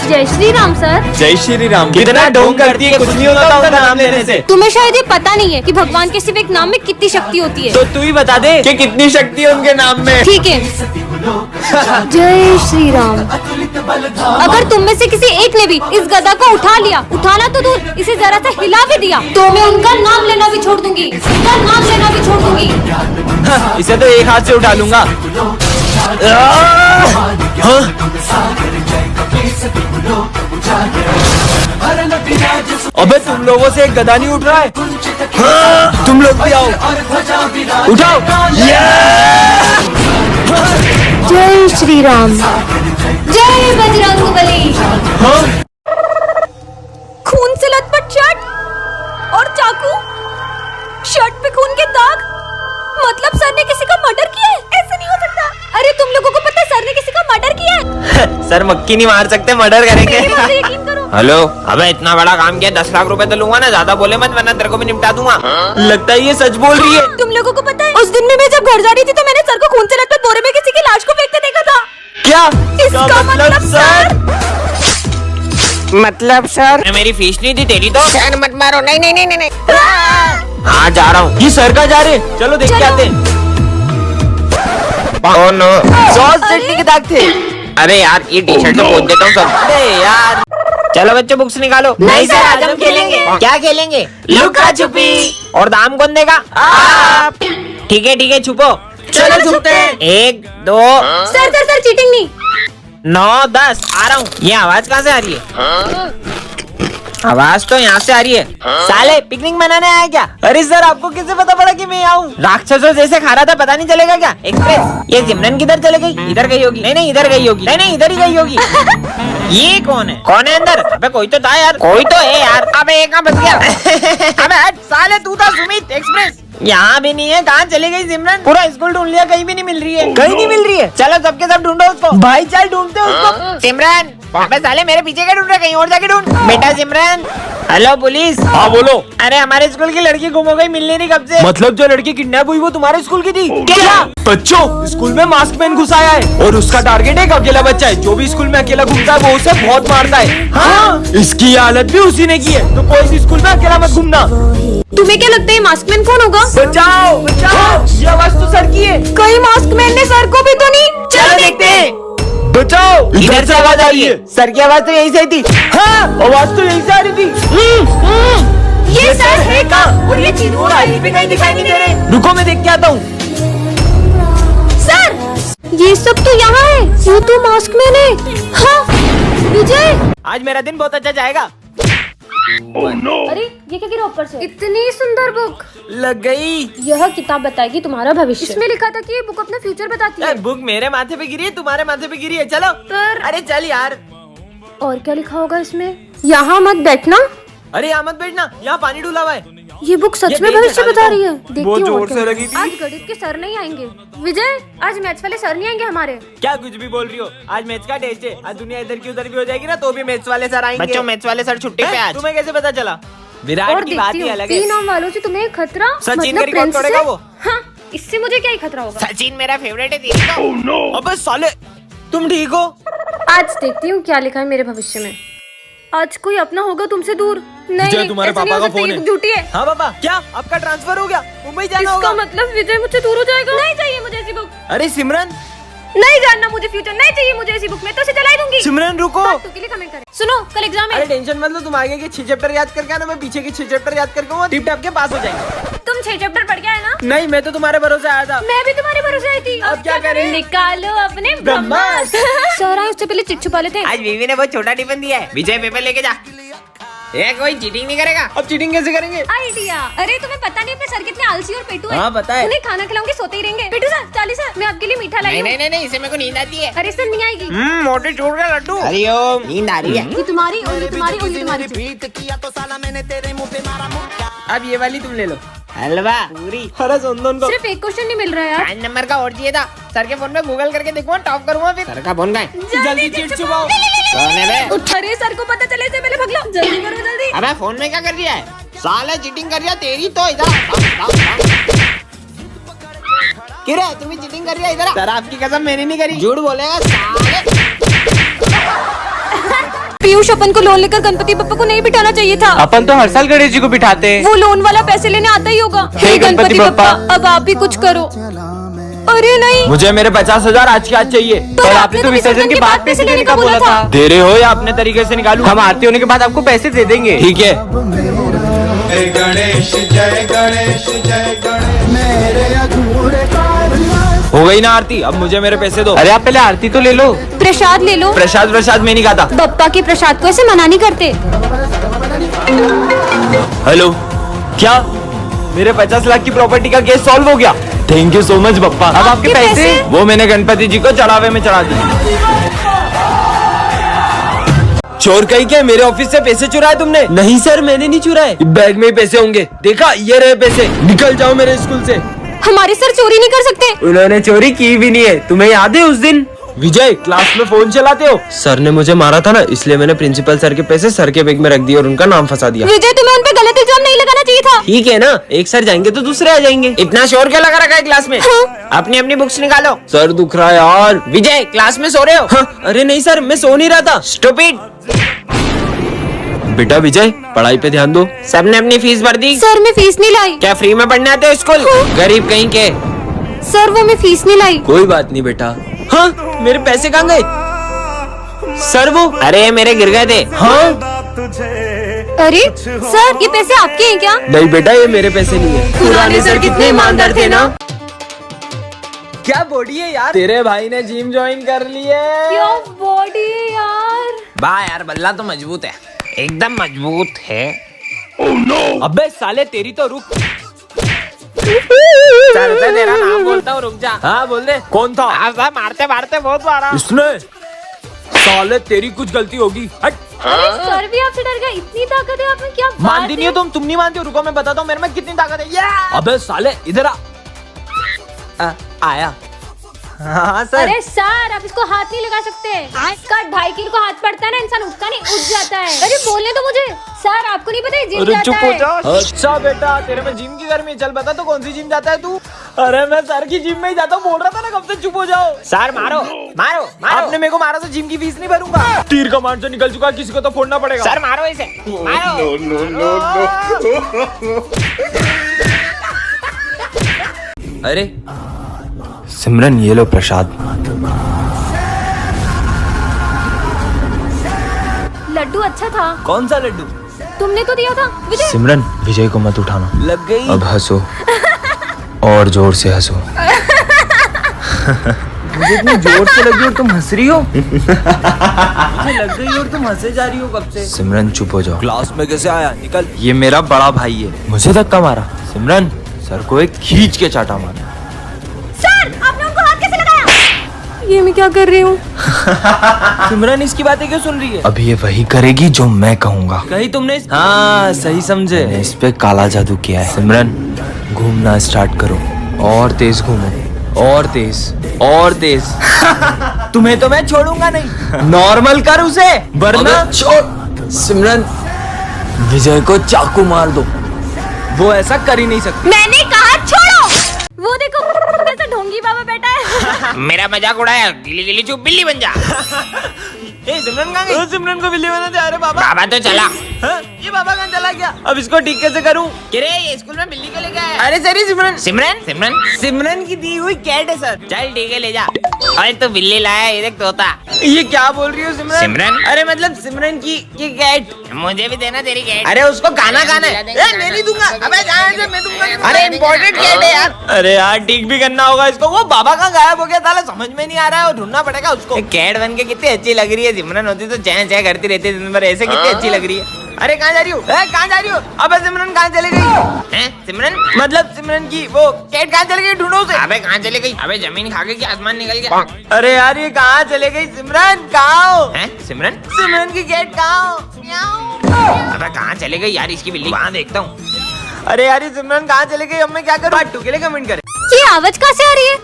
जय श्री राम सर। जय श्री राम। कितना ढोंग करती है, कुछ नहीं होता उनका नाम लेने से। तुम्हें शायद ये पता नहीं है कि भगवान के सिर्फ एक नाम में कितनी शक्ति होती है। तो तू ही बता दे कि कितनी शक्ति है उनके नाम में। ठीक है। जय श्री राम। अगर तुम में से किसी एक ने भी इस गदा को उठा लिया, उठाना तो दूर, इसे जरा सा हिला भी दिया, तो मैं उनका नाम लेना भी छोड़ दूंगी, उनका नाम लेना भी छोड़ दूंगी। इसे तो एक हाथ से उठा लूंगा। अबे तुम लोगों से एक गदा नहीं उठ रहा है। तुम लोग भी आओ, उठाओ। जय श्री राम। जय बजरंगबली। खून से लथपथ शर्ट और चाकू, शर्ट पे खून के दाग, मतलब सर ने किसी का मर्डर किया है? ऐसा नहीं हो सकता। अरे तुम लोगों को पता है सर ने किसी का मर्डर किया है? सर मक्खी नहीं मार सकते, मर्डर करेंगे। मेरी बात यकीन करो। हेलो, अबे इतना बड़ा काम किया, 10 लाख रुपए तो लूंगा ना, ज्यादा बोले मत वरना तेरे को भी निपटा दूंगा। लगता है ये सच बोल रही है। तुम लोगों को पता है उस दिन में मैं जब घर जा रही थी तो मैंने सर को खून से लथपथ बोरे में किसी की लाश को फेंकते देखा था। क्या इसका मतलब सर? मतलब सर मेरी फीस नहीं थी तेरी तो। सर मत मारो। नहीं नहीं नहीं नहीं नहीं। हाँ जा रहा हूँ। ये सर का जा रहे, चलो देख के आते हैं। ओह नो, सॉस चटनी के दाग थे। अरे यार ये टी शर्ट तो पोंछ देता हूँ सब। अरे यार चलो बच्चों बुक्स निकालो। नहीं सर, आज हम खेलेंगे। क्या खेलेंगे? लुका छुपी। और दाम कौन देगा? आप। ठीक है छुपो। चलो छुपते हैं। 1 2 सर चीटिंग नहीं। 9 10 आ रहा हूँ। ये आवाज कहाँ से आ रही है? आवाज तो यहाँ से आ रही है। साले पिकनिक मनाने आया क्या? अरे सर आपको कैसे पता पड़ा कि मैं आऊँ? राक्षसों जैसे खा रहा था, पता नहीं चलेगा क्या? एक्सप्रेस। ये सिमरन किधर चले गई? इधर गई होगी। नहीं इधर गई होगी। नहीं इधर ही गई होगी। ये कौन है अंदर? अबे कोई तो था यार। कोई तो है यार। अबे एक बच गया। अबे हट साले, तू था सुमित एक्सप्रेस। यहाँ भी नहीं है, कहाँ चली गई सिमरन? पूरा स्कूल ढूंढ लिया, कहीं भी नहीं मिल रही है। कहीं नहीं मिल रही है। चलो सबके सब ढूंढो उसको। भाई चल ढूंढते उसको। सिमरन, अबे साले मेरे पीछे क्या ढूंढ रहा है? कहीं और जाके ढूंढ। बेटा सिमरन। Hello police. हाँ बोलो। अरे हमारे स्कूल की लड़की गुम हो गई, मिल नहीं रही कब से। मतलब जो लड़की किडनैप हुई वो तुम्हारे स्कूल की थी? क्या? बच्चों, स्कूल में मास्क मैन घुस आया है और उसका टारगेट एक अकेला बच्चा है। जो भी स्कूल में अकेला घूमता है वो उसे बहुत मारता है। हाँ, इसकी हालत भी उसी ने की है, तो कोई भी स्कूल में अकेला मत घूमना। तुम्हें क्या लगता है मास्कमैन कौन होगा? बचाओ बचाओ, ये आवाज तो सर की है। कहीं मास्कमैन ने सर को भी तो नहीं? चलो देखते हैं। बचाओ, इधर से आवाज आ रही है। सर की आवाज तो यही से थी। हाँ, आवाज तो यहीं से आ रही थी। ये सर है कहाँ? और ये और आईडी भी कहीं दिखाई नहीं दे रहे। रुको मैं देख के आता हूँ। सर ये सब तो यहाँ है। ये तो मास्कमैन है। हाँ विजय। आज मेरा दिन बहुत अच्छा जाएगा। अरे ये क्या गिरा ऊपर से? इतनी सुंदर बुक। लग गई। यह किताब बताएगी तुम्हारा भविष्य। इसमें लिखा था कि ये बुक अपना फ्यूचर बताती है। बुक मेरे माथे पे गिरी है, तुम्हारे माथे पे गिरी है। चलो पर अरे चल यार। और क्या लिखा होगा इसमें? यहाँ मत बैठना। अरे यहाँ मत बैठना, यहाँ पानी डूला हुआ है। ये बुक सच ये में देख भविष्य के बता डाल रही है। देता हूँ। देखती बहुत हूँ और जोर क्या। से लगी थी। आज गणित के सर नहीं आएंगे। विजय आज मैथ्स वाले सर नहीं आएंगे हमारे। क्या कुछ भी बोल रही हो? आज मैथ्स का टेस्ट है। आज दुनिया इधर की उधर भी हो जाएगी ना, तो भी मैथ्स वाले सर आएंगे। बच्चों मैथ्स वाले सर छुट्टी पे आज। तुम्हें कैसे पता चला? और विराट की बात देखती ही हूँ अलग है। 3 नाम वालों से तुम्हें खतरा? सचिन मतलब का रिकॉर्ड प्रिंस तोड़ेगा से? वो। हाँ, इससे मुझे क्या ही खतरा होगा। सचिन मेरा फेवरेट है तेरी तो। अबे साले तुम ठीक हो? आज देखती हूँ क्या लिखा है मेरे भविष्य में। आज कोई अपना होगा तुमसे दूर। नहीं विजय, तुम्हारे ऐसा नहीं पापा हो का सकता, फोन ये है। झूठी है। हाँ पापा, क्या आपका ट्रांसफर हो गया? मुंबई जाना इसका होगा? मतलब विजय मुझसे दूर हो जाएगा। नहीं चाहिए मुझे ऐसी बुक। अरे सिमरन। नहीं जानना मुझे फ्यूचर। नहीं चाहिए मुझे ऐसी बुक। मैं तो इसे जला दूंगी। सिमरन रुको। तू के लिए कमेंट करे। सुनो कल एग्जाम अरे है। टेंशन मत लो, तुम आगे के 6 चैप्टर याद करके आना, मैं पीछे के 6 चैप्टर याद करके वो टिप टॉप के पास हो जाएंगे। तुम 6 चैप्टर पढ़ के आए ना? नहीं, मैं तो तुम्हारे भरोसे आया था। मैं भी तुम्हारे भरोसे आई थी। अब क्या करें? निकालो अपने ब्रह्मास्त्र। सर आए उससे पहले चिट छुपा लेते हैं। आज बीवी ने बहुत छोटा टिफिन दिया है। विजय पेपर लेके जा। ये कोई चीटिंग नहीं करेगा। अब चीटिंग कैसे करेंगे? आइडिया। अरे तुम्हें पता नहीं अपने सर कितने आलसी और पेटू है। हाँ, पता है। उन्हें खाना खिलाऊंगी सोते ही रहेंगे। पेटू सर, चाली सर, मैं आपके लिए मीठा लाई हूँ। नहीं, इसे मेरे को नींद आती है। अरे सर नहीं आएगी। मोटे छोड़ का लड्डू। हरिओम, नींद आ रही है। ये तुम्हारी उंगली तुम्हारी उंगली तुम्हारी। अब ये वाली तुम ले लो। हलवा पूरी। अरे सुन दो उनको। सिर्फ एक क्वेश्चन नहीं मिल रहा है यार। 5 नंबर का और चाहिए था। सर के फोन में गूगल करके देखूंगा, टॉप करूंगा फिर। सर का फोन का है? जल्दी चिट छुपाओ। कौन है बे? अरे सर को पता चले से पहले भाग लो। जल्दी करो जल्दी। अबे फोन में क्या कर रही है? साला चीटिंग कर रही है तेरी तो। इधर क्यों रे, तुम ही चीटिंग कर रही है इधर। सर आपकी कसम मैंने नहीं करी। झूठ बोलेगा साले। पीयूष, अपन को लोन लेकर गणपति बप्पा को नहीं बिठाना चाहिए था। अपन तो हर साल गणेश जी को बिठाते हैं। वो लोन वाला पैसे लेने आता ही होगा। हे गणपति बप्पा। अब आप भी कुछ करो। अरे नहीं, मुझे मेरे 50,000 आज के आज चाहिए। पर आपने तो विसर्जन के बाद पैसे देने का बोला था। दे रहे हो या अपने तरीके से निकालूं? हम आरती होने के बाद आपको पैसे दे देंगे। ठीक है। जय गणेश जय गणेश जय गणेश मेरे अधूरे कार्य। हो गई ना आरती, अब मुझे मेरे पैसे दो। अरे आप पहले आरती तो ले लो। प्रसाद ले लो। प्रसाद मैं नहीं खाता। बप्पा के प्रसाद को ऐसे मना नहीं करते। हेलो, क्या मेरे 50 लाख की प्रॉपर्टी का केस सॉल्व हो गया? Thank you so much Bappa. अब आपके पैसे वो मैंने गणपति जी को चढ़ावे में चढ़ा दिए। चोर कहीं क्या मेरे ऑफिस से पैसे चुराए तुमने? नहीं सर, मैंने नहीं चुराए। बैग में ही पैसे होंगे। देखा, ये रहे पैसे। निकल जाओ मेरे स्कूल से। हमारे सर चोरी नहीं कर सकते। उन्होंने चोरी की भी नहीं है। तुम्हें याद है उस दिन? विजय, क्लास में फोन चलाते हो? सर ने मुझे मारा था ना, इसलिए मैंने प्रिंसिपल सर के पैसे सर के बैग में रख दिए और उनका नाम फंसा दिया। विजय, तुम्हें उन पे गलत इल्जाम नहीं लगाना चाहिए था। ठीक है ना, एक सर जाएंगे तो दूसरे आ जाएंगे। इतना शोर क्यों लगा रखा है क्लास में? हाँ। अपनी अपनी बुक्स निकालो। सर दुख रहा है यार। विजय, क्लास में सो रहे हो? हाँ, अरे नहीं सर, मैं सो नहीं रहा था। स्टूपिड। बेटा विजय, पढ़ाई पे ध्यान दो। सबने अपनी फीस भर दी? सर, मैं फीस नहीं लाई। क्या फ्री में पढ़ने आते हो स्कूल? गरीब कहीं के। सर, वो मैं फीस नहीं लाई। कोई बात नहीं बेटा। हाँ, मेरे पैसे कहाँ गए? सर वो, अरे मेरे गिर गए थे। हाँ अरे सर, ये पैसे आपके हैं क्या? नहीं बेटा, ये मेरे पैसे नहीं है। पुराने सर कितने ईमानदार थे ना। क्या बॉडी है यार। तेरे भाई ने जिम ज्वाइन कर ली है। क्या बॉडी है यार। वाह यार, बल्ला तो मजबूत है, एकदम मजबूत है। अबे साले, तेरी तो रुक। चल तेरा नाम बोलता हूँ, रुक जा। हाँ बोल दे। कौन था? मारते मारते बहुत मारा। इसने। साले, तेरी कुछ गलती होगी। हट। अरे सर भी आपसे डर गए। इतनी ताकत है आप में, क्या बात मानती नहीं है? हो तुम नहीं मानती हो? रुको मैं बताता हूँ मेरे में कितनी ताकत है। अबे साले, इधर आ। आया। हाँ सर। अरे सर, आप इसको हाथ नहीं लगा सकते। इसका 2.5 किलो का हाथ पड़ता है ना, इंसान उठता नहीं, उठ जाता है। अरे बोलने तो मुझे। सर, आपको नहीं पता जिम अरे जाता चुप हो है। जा। अच्छा बेटा, तेरे में जिम की गर्मी। चल बता तो कौन सी जिम जाता है तू? अरे मैं सर की जिम में ही जाता हूँ। बोल रहा था ना कब से, चुप हो जाओ। सर मारो मारो मारो। आपने मेरे को मारा तो जिम की फीस नहीं भरूंगा। तीर कमांड से निकल चुका, किसी को तो फोड़ना पड़ेगा। सर मारो इसे, मारो। अरे सिमरन, ये लो प्रसाद। लड्डू अच्छा था। कौन सा लड्डू? तुमने तो दिया था विजय। सिमरन, विजय को मत उठाना। लग गई। अब हंसो और जोर से हंसो। मुझे इतनी जोर से लगी और तुम हंस रही हो। मुझे लग गई और तुम हंसे जा रही हो कब से। सिमरन चुप हो जाओ। क्लास में कैसे आया? निकल। ये मेरा बड़ा भाई है। मुझे धक्का मारा। सिमरन, सर को एक खींच के चाटा मारा। सर, आपने उनको हाथ कैसे लगाया? ये मैं क्या कर रही हूँ? सिमरन इसकी बातें क्यों सुन रही है? अब ये वही करेगी जो मैं कहूँगा। कहीं तुमने हाँ सही समझे। मैंने इस पे काला जादू किया है। सिमरन, घूमना स्टार्ट करो। और तेज घूमो, और तेज, और तेज। तुम्हें तो मैं छोड़ूंगा नहीं। नॉर्मल कर उसे, वरना छोड़। सिमरन, विजय को चाकू मार दो। वो ऐसा कर ही नहीं सकती। मैंने कहा छोड़ो। वो देखो कैसा ढोंगी बाबा बैठा है। मेरा मजाक उड़ाया। गिली गिली चुप बिल्ली बन जा। ए, सिमरन कहाँ गई? सिमरन को बिल्ली बना जा रहे बाबा। बाबा तो चला। हाँ? ये बाबा कहाँ चला गया? अब इसको ठीक कैसे करूं? किरे, ये स्कूल में बिल्ली को लेके आया। अरे सर, सिमरन सिमरन सिमरन सिमरन की दी हुई कैट है सर। चल ठीक है, ले जा। अरे तो बिल्ली लाया, ये देख तोता। ये क्या बोल रही हो सिमरन? सिमरन? अरे मतलब सिमरन की ये कैट। मुझे भी देना तेरी कैट। अरे उसको गाना गाना है। मैं नहीं दूंगा। अबे जाने दे, मैं दूंगा नहीं। अरे इम्पोर्टेंट कैट है यार। अरे यार, ठीक भी करना होगा इसको। वो बाबा कहाँ गायब हो गया? साला समझ में नहीं आ रहा है और ढूंढना पड़ेगा उसको। कैट बन के कितनी अच्छी लग रही है। सिमरन होती तो चैन चैन करती रहती दिन भर, ऐसे कितनी अच्छी लग रही है। अरे कहाँ जा रही हो? कहाँ जा रही हो? अबे सिमरन कहाँ चली गई? हैं सिमरन? मतलब सिमरन की वो कैट कहाँ चली गई? ढूंढो उसे। अबे कहाँ चले गई? अबे जमीन खा गई कि आसमान निकल गया? अरे यार, ये कहाँ चले गई? सिमरन कहाँ हो? हैं सिमरन? सिमरन की कैट कहाँ हो? अबे कहाँ चले गई यार इसकी बिल्ली? वहाँ देखता हूँ। अरे यार, ये सिमरन कहाँ चले गई? अब मैं क्या करूँ? पार्ट 2 के लिए कमेंट करें। ये आवाज कहाँ से आ रही है?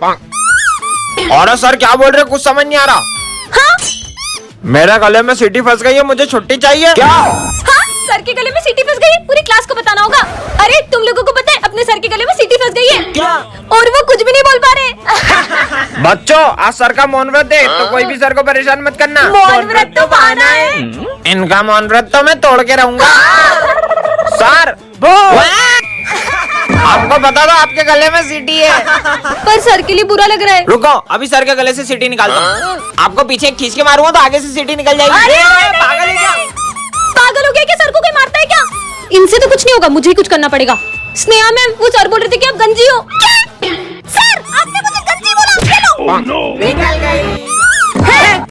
और सर क्या बोल रहे, कुछ समझ नहीं आ रहा। हाँ? मेरा गले में सीटी फंस गई है, मुझे छुट्टी चाहिए। क्या? हाँ? सर के गले में सीटी फंस गई है, पूरी क्लास को बताना होगा। अरे तुम लोगों को पता है अपने सर के गले में सीटी फंस गई है। क्या? और वो कुछ भी नहीं बोल पा रहे। बच्चों, आज सर का मौन व्रत है, तो कोई भी सर को परेशान मत करना। मौन व्रत तो बहाना है। इनका मौन व्रत तो मैं तोड़ के रहूंगा। सर आपको पता था आपके गले में सीटी है। पर सर के लिए बुरा लग रहा है। रुको, अभी सर के गले से सीटी निकालता हूँ। आपको पीछे खींच के मारूंगा तो आगे से सीटी निकल जाएगी। अरे, पागल है क्या? पागल हो गया क्या? सर को कोई मारता है क्या? इनसे तो कुछ नहीं होगा, मुझे ही कुछ करना पड़ेगा। स्नेहा मैम, वो सर बोल रहे थे कि आप गंजी हो। क्या? सर आपने मुझे गंजी बोला। निकल गई।